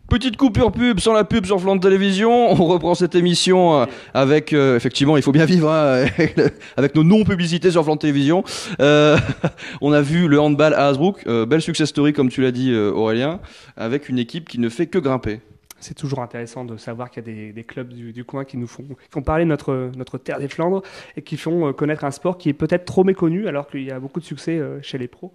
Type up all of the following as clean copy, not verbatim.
Petite coupure pub, sans la pub sur Flandre Télévision. On reprend cette émission avec, effectivement, il faut bien vivre hein, avec nos non-publicités sur Flandre Télévision. On a vu le handball à Hasbrook, belle success story comme tu l'as dit Aurélien, avec une équipe qui ne fait que grimper. C'est toujours intéressant de savoir qu'il y a des clubs du coin qui font parler notre terre des Flandres et qui font connaître un sport qui est peut-être trop méconnu alors qu'il y a beaucoup de succès chez les pros.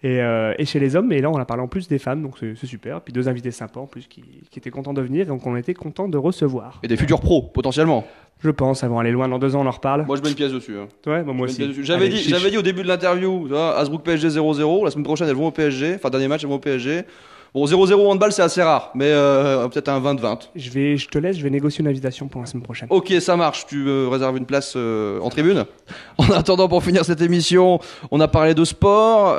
Et chez les hommes, et là on a parlé en plus des femmes, donc c'est super. Puis 2 invités sympas en plus qui étaient contents de venir, donc on était contents de recevoir. Et des futurs pros, potentiellement. Je pense, elles vont aller loin, dans 2 ans on en reparle. Moi je mets une pièce dessus. Hein. Ouais, bah, moi aussi. J'avais dit au début de l'interview, Hasbrook PSG 0-0, la semaine prochaine elles vont au PSG, enfin dernier match elles vont au PSG. Bon, 0-0 handball, c'est assez rare, mais peut-être un 20-20. Je te laisse, je vais négocier une invitation pour la semaine prochaine. Ok, ça marche. Tu réserves une place en tribune. En attendant, pour finir cette émission, on a parlé de sport.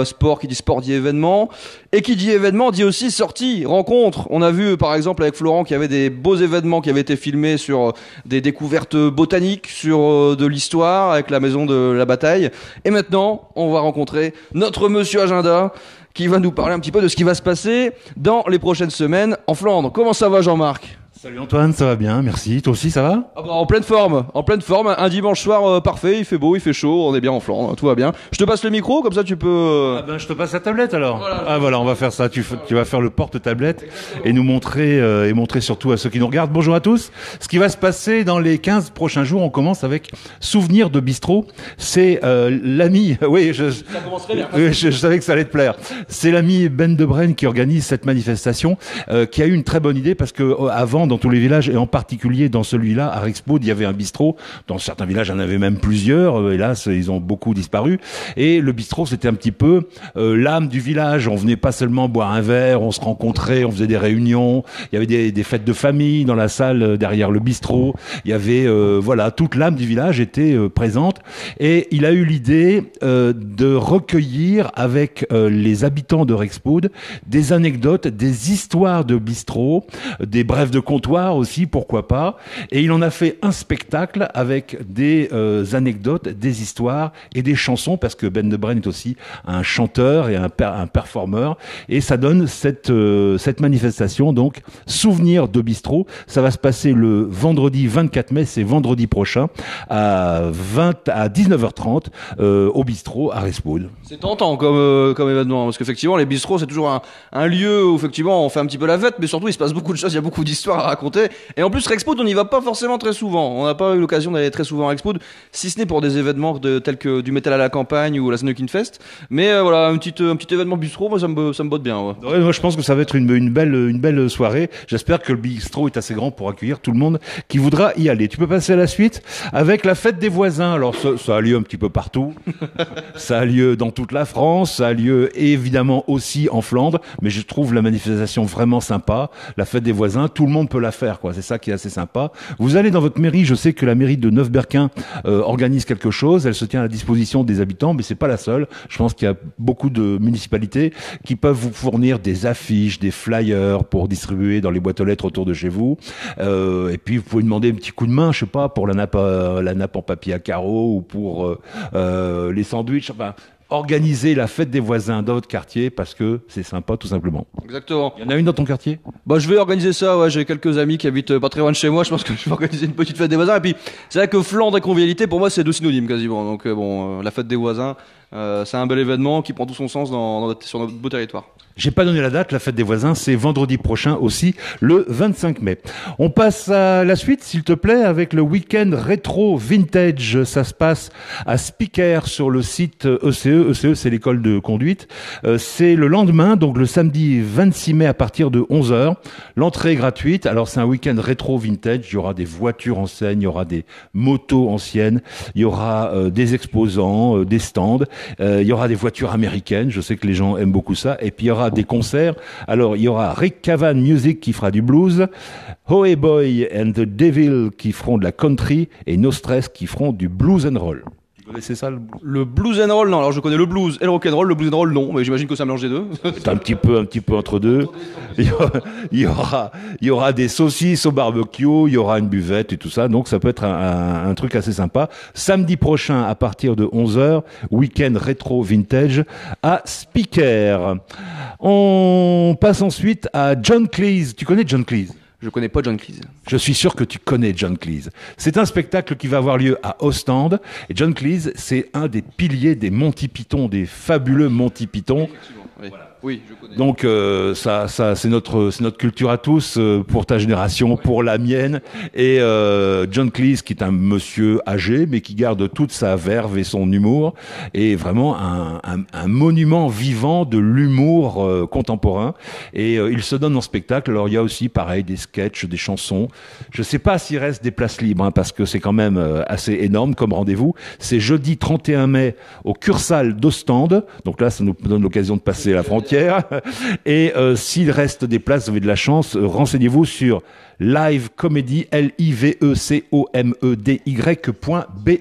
Sport qui dit sport dit événement. Et qui dit événement dit aussi sortie, rencontre. On a vu, par exemple, avec Florent, qu'il y avait des beaux événements qui avaient été filmés sur des découvertes botaniques, sur de l'histoire, avec la maison de la bataille. Et maintenant, on va rencontrer notre monsieur Agenda, qui va nous parler un petit peu de ce qui va se passer dans les prochaines semaines en Flandre. Comment ça va, Jean-Marc ? Salut Antoine, ça va bien, merci. Toi aussi, ça va ? Ah bah, en pleine forme. Un dimanche soir parfait, il fait beau, il fait chaud, on est bien en Flandre, tout va bien. Je te passe le micro, comme ça tu peux... Ah ben, je te passe la tablette alors. Voilà, on va faire ça. Tu vas faire le porte-tablette et nous montrer surtout à ceux qui nous regardent. Bonjour à tous. Ce qui va se passer dans les 15 prochains jours, on commence avec Souvenir de Bistrot. C'est l'ami... Oui, Ça commencerait bien. Je savais que ça allait te plaire. C'est l'ami Ben de Brenne qui organise cette manifestation, qui a eu une très bonne idée parce que avant, dans tous les villages, et en particulier dans celui-là, à Rexpode, il y avait un bistrot. Dans certains villages, il y en avait même plusieurs. Hélas, ils ont beaucoup disparu. Et le bistrot, c'était un petit peu l'âme du village. On venait pas seulement boire un verre, on se rencontrait, on faisait des réunions. Il y avait des fêtes de famille dans la salle derrière le bistrot. Il y avait, toute l'âme du village était présente. Et il a eu l'idée de recueillir avec les habitants de Rexpode des anecdotes, des histoires de bistrot, des brefs de comptoir aussi, pourquoi pas. Et il en a fait un spectacle avec des anecdotes, des histoires et des chansons, parce que Ben de Brenne est aussi un chanteur et un performeur. Et ça donne cette manifestation, donc Souvenir de Bistrot. Ça va se passer le vendredi 24 mai, c'est vendredi prochain, à 19h30 au bistrot à Rexpode. C'est tentant comme événement, parce qu'effectivement les bistrots c'est toujours un lieu où effectivement on fait un petit peu la fête, mais surtout il se passe beaucoup de choses, il y a beaucoup d'histoires à raconter. Et en plus Rexpode on n'y va pas forcément très souvent, on n'a pas eu l'occasion d'aller très souvent à Rexpode, si ce n'est pour des événements tels que du métal à la campagne ou la Snookin' Fest. Mais voilà, un petit événement bistrot, moi ça me botte bien. Ouais, moi je pense que ça va être une belle soirée. J'espère que le bistrot est assez grand pour accueillir tout le monde qui voudra y aller. Tu peux passer à la suite avec la fête des voisins. Alors ça a lieu un petit peu partout. Ça a lieu dans toute la France, ça a lieu évidemment aussi en Flandre, mais je trouve la manifestation vraiment sympa. La fête des voisins, tout le monde peut la faire, quoi. C'est ça qui est assez sympa. Vous allez dans votre mairie, je sais que la mairie de Neuf-Berquin organise quelque chose, elle se tient à la disposition des habitants, mais c'est pas la seule. Je pense qu'il y a beaucoup de municipalités qui peuvent vous fournir des affiches, des flyers pour distribuer dans les boîtes aux lettres autour de chez vous. Et puis vous pouvez demander un petit coup de main, je sais pas, pour la nappe en papier à carreaux ou pour les sandwichs. Enfin, organiser la fête des voisins dans votre quartier parce que c'est sympa tout simplement. Exactement. Il y en a une dans ton quartier ? Bah je vais organiser ça, ouais, j'ai quelques amis qui habitent pas très loin de chez moi, je pense que je vais organiser une petite fête des voisins. Et puis c'est vrai que Flandre et convivialité pour moi c'est deux synonymes quasiment. Donc la fête des voisins, c'est un bel événement qui prend tout son sens sur notre beau territoire. J'ai pas donné la date, la fête des voisins, c'est vendredi prochain aussi, le 25 mai. On passe à la suite, s'il te plaît, avec le week-end rétro vintage. Ça se passe à Speaker sur le site ECE. ECE, c'est l'école de conduite. C'est le lendemain, donc le samedi 26 mai à partir de 11h. L'entrée est gratuite. Alors, c'est un week-end rétro vintage. Il y aura des voitures anciennes, il y aura des motos anciennes, il y aura des exposants, des stands, il y aura des voitures américaines. Je sais que les gens aiment beaucoup ça. Et puis, il y aura des concerts. Alors, il y aura Rick Cavan Music qui fera du blues, Hoey Boy and the Devil qui feront de la country et No Stress qui feront du blues and roll. Vous connaissez ça, le blues and roll? Non, alors je connais le blues et le rock and roll. Le blues and roll, non, mais j'imagine que ça mélange les deux. C'est un petit peu entre deux. Il y aura des saucisses au barbecue, il y aura une buvette et tout ça. Donc ça peut être un truc assez sympa. Samedi prochain, à partir de 11h, week-end rétro vintage à Speaker. On On passe ensuite à John Cleese. Tu connais John Cleese? Je connais pas John Cleese. Je suis sûr que tu connais John Cleese. C'est un spectacle qui va avoir lieu à Ostende. Et John Cleese, c'est un des piliers des Monty Python, des fabuleux Monty Python. Effectivement, oui. Voilà. Oui, je connais. Donc ça c'est notre culture à tous, pour ta génération, pour la mienne. Et John Cleese, qui est un monsieur âgé, mais qui garde toute sa verve et son humour, est vraiment un monument vivant de l'humour contemporain. Et il se donne en spectacle. Alors il y a aussi, pareil, des sketchs, des chansons. Je sais pas s'il reste des places libres, hein, parce que c'est quand même assez énorme comme rendez-vous. C'est jeudi 31 mai au Cursal d'Ostende. Donc là, ça nous donne l'occasion de passer la frontière. Et s'il reste des places, vous avez de la chance, renseignez-vous sur Live Comedy, livecomedy.be.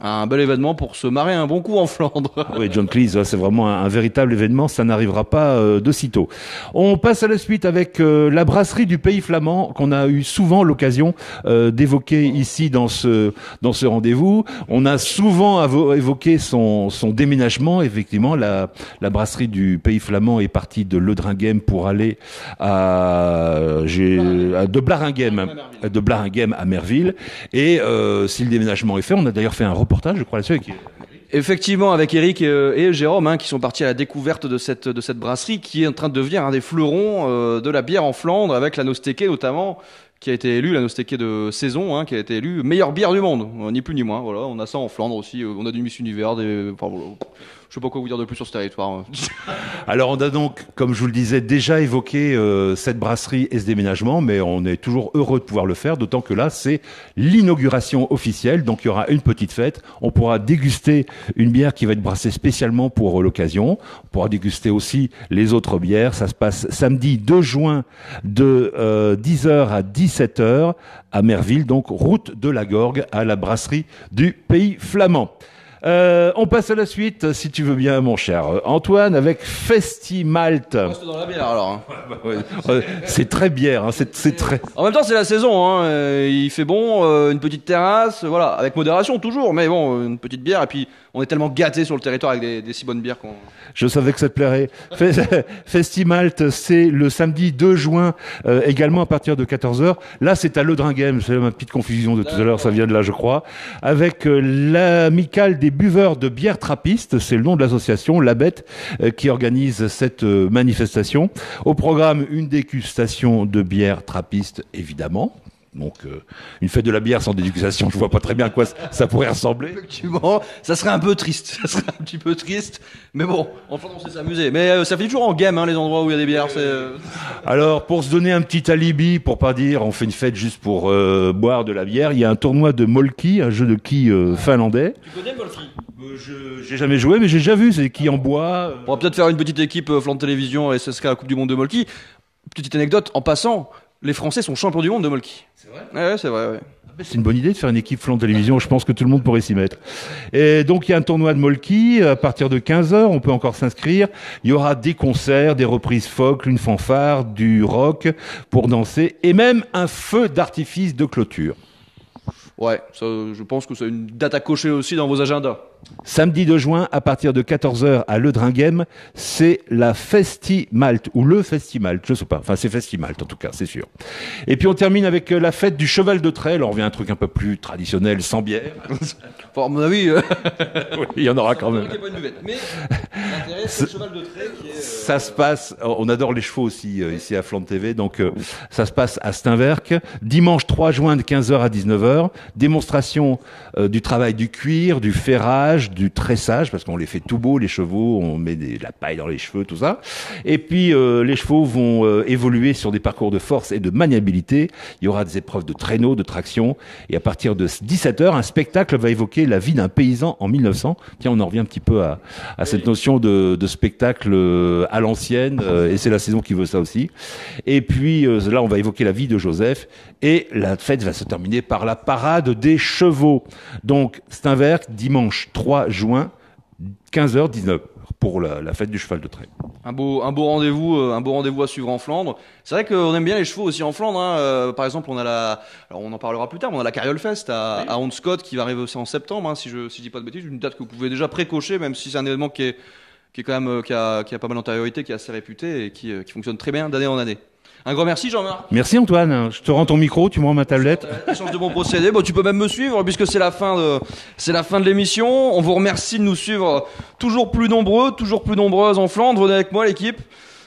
Un bel événement pour se marrer un bon coup en Flandre. Oui, John Cleese, c'est vraiment un véritable événement, ça n'arrivera pas de sitôt. On passe à la suite avec la brasserie du Pays Flamand, qu'on a eu souvent l'occasion d'évoquer ici dans ce rendez-vous. On a souvent évoqué son déménagement. Effectivement, la brasserie du Pays Flamand est partie de Laudringhem pour aller de Blaringhem à Merville. Et si le déménagement est fait, on a d'ailleurs fait un reportage, je crois, là-dessus. Effectivement, avec Eric et Jérôme, hein, qui sont partis à la découverte de cette brasserie qui est en train de devenir un des fleurons de la bière en Flandre, avec la Nosteke notamment, qui a été élue, la Nosteke de saison, hein, qui a été élue meilleure bière du monde, ni plus ni moins. Voilà, on a ça en Flandre aussi. On a du Miss Univers, enfin, voilà. Je sais pas quoi vous dire de plus sur ce territoire. Alors on a donc, comme je vous le disais, déjà évoqué cette brasserie et ce déménagement, mais on est toujours heureux de pouvoir le faire, d'autant que là c'est l'inauguration officielle, donc il y aura une petite fête. On pourra déguster une bière qui va être brassée spécialement pour l'occasion. On pourra déguster aussi les autres bières. Ça se passe samedi 2 juin de 10h à 17h à Merville, donc route de la Gorgue à la brasserie du Pays Flamand. On passe à la suite, si tu veux bien, mon cher Antoine, avec Festimalt. On reste dans la bière alors. C'est très bière, hein, c'est très. En même temps, c'est la saison. Hein. Il fait bon, une petite terrasse, voilà, avec modération toujours, mais bon, une petite bière. Et puis, on est tellement gâtés sur le territoire avec des si bonnes bières qu'on. Je savais que ça te plairait. Festimalt, c'est le samedi 2 juin, également à partir de 14h. Là, c'est à Laudringhem. C'est ma petite confusion de tout à l'heure, ça vient de là, je crois. Avec l'amicale des buveurs de bière trappistes, c'est le nom de l'association, La Bête, qui organise cette manifestation. Au programme, une dégustation de bière trappiste, évidemment. Donc, une fête de la bière sans dégustation, je vois pas très bien à quoi ça pourrait ressembler. Effectivement, ça serait un peu triste. Ça serait un petit peu triste. Mais bon, enfin, on sait s'amuser. Mais ça fait toujours en game, hein, les endroits où il y a des bières. Alors, pour se donner un petit alibi, pour pas dire on fait une fête juste pour boire de la bière, il y a un tournoi de Molki, un jeu de quilles finlandais. Tu connais Molki? J'ai jamais joué, mais j'ai déjà vu, c'est des quilles en bois. On va peut-être faire une petite équipe Flandre Télévision et SSK à la Coupe du Monde de Molki. Petite anecdote, en passant, les Français sont champions du monde de Molki. C'est vrai? Ouais, c'est vrai, ouais. C'est une bonne idée de faire une équipe Flandre Télévision, je pense que tout le monde pourrait s'y mettre. Et donc il y a un tournoi de Molki, à partir de 15h, on peut encore s'inscrire. Il y aura des concerts, des reprises folk, une fanfare, du rock pour danser, et même un feu d'artifice de clôture. Ouais, ça, je pense que c'est une date à cocher aussi dans vos agendas. Samedi 2 juin, à partir de 14h à Laudringhem, c'est la Festimalt, ou le Festimalt, je sais pas. Enfin, c'est Festimalt, en tout cas, c'est sûr. Et puis, on termine avec la fête du cheval de trait. Alors, on revient à un truc un peu plus traditionnel, sans bière. Enfin, à mon avis, oui, il y en aura quand même. Pas une buvette. Mais l'intérêt, c'est le cheval de trait qui est... Ça se passe, on adore les chevaux aussi, ici à Flandre TV, donc ça se passe à Steinwerk, dimanche 3 juin de 15h à 19h, démonstration du travail du cuir, du ferrage, du tressage, parce qu'on les fait tout beau, les chevaux, on met de la paille dans les cheveux, tout ça. Et puis les chevaux vont évoluer sur des parcours de force et de maniabilité. Il y aura des épreuves de traîneau, de traction. Et à partir de 17h, un spectacle va évoquer la vie d'un paysan en 1900. Tiens, on en revient un petit peu à cette notion de spectacle à l'ancienne, et c'est la saison qui veut ça aussi. Et puis là, on va évoquer la vie de Joseph. Et la fête va se terminer par la parade des chevaux. Donc, Steinwerk, dimanche 3 juin, 15h, 19h, pour la fête du cheval de trait. Un beau rendez-vous à suivre en Flandre. C'est vrai qu'on aime bien les chevaux aussi en Flandre. Hein. Par exemple, alors on en parlera plus tard, mais on a la Carriole Fest à Honscott qui va arriver aussi en septembre, hein, si je dis pas de bêtises. Une date que vous pouvez déjà précocher, même si c'est un événement qui est qui est quand même qui a pas mal d'antériorité, qui est assez réputé et qui fonctionne très bien d'année en année. Un grand merci Jean-Marc. Merci Antoine. Je te rends ton micro, tu me rends ma tablette. Échange de bons procédés. Bon, tu peux même me suivre puisque c'est la fin de l'émission. On vous remercie de nous suivre toujours plus nombreux, toujours plus nombreuses en Flandre. Venez avec moi l'équipe.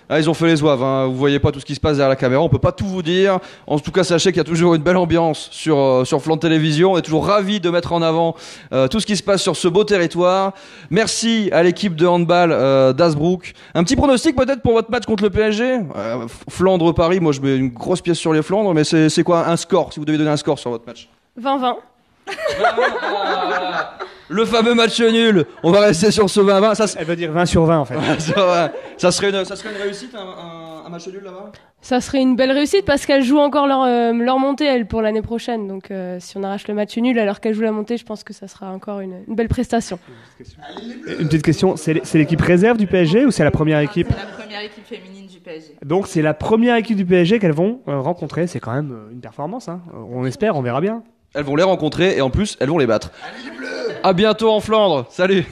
Ah, ils ont fait les zouaves, hein. Vous voyez pas tout ce qui se passe derrière la caméra, on peut pas tout vous dire. En tout cas, sachez qu'il y a toujours une belle ambiance sur Flandre Télévision. On est toujours ravis de mettre en avant tout ce qui se passe sur ce beau territoire. Merci à l'équipe de handball d'Asbrook. Un petit pronostic peut-être pour votre match contre le PSG. Flandre-Paris, moi je mets une grosse pièce sur les Flandres, mais c'est quoi un score, si vous devez donner un score sur votre match? 20-20. Le fameux match nul. On va rester sur ce 20-20. Elle veut dire 20 sur 20 en fait. Ça serait une réussite, un match nul là-bas? Ça serait une belle réussite parce qu'elles jouent encore leur montée, elles, pour l'année prochaine. Donc si on arrache le match nul alors qu'elles jouent la montée, je pense que ça sera encore une belle prestation. Une petite question, c'est l'équipe réserve du PSG ou c'est la première équipe? C'est la première équipe féminine du PSG. Donc c'est la première équipe du PSG qu'elles vont rencontrer. C'est quand même une performance, hein. On espère, on verra bien. Elles vont les rencontrer et en plus, elles vont les battre. À bientôt en Flandre. Salut.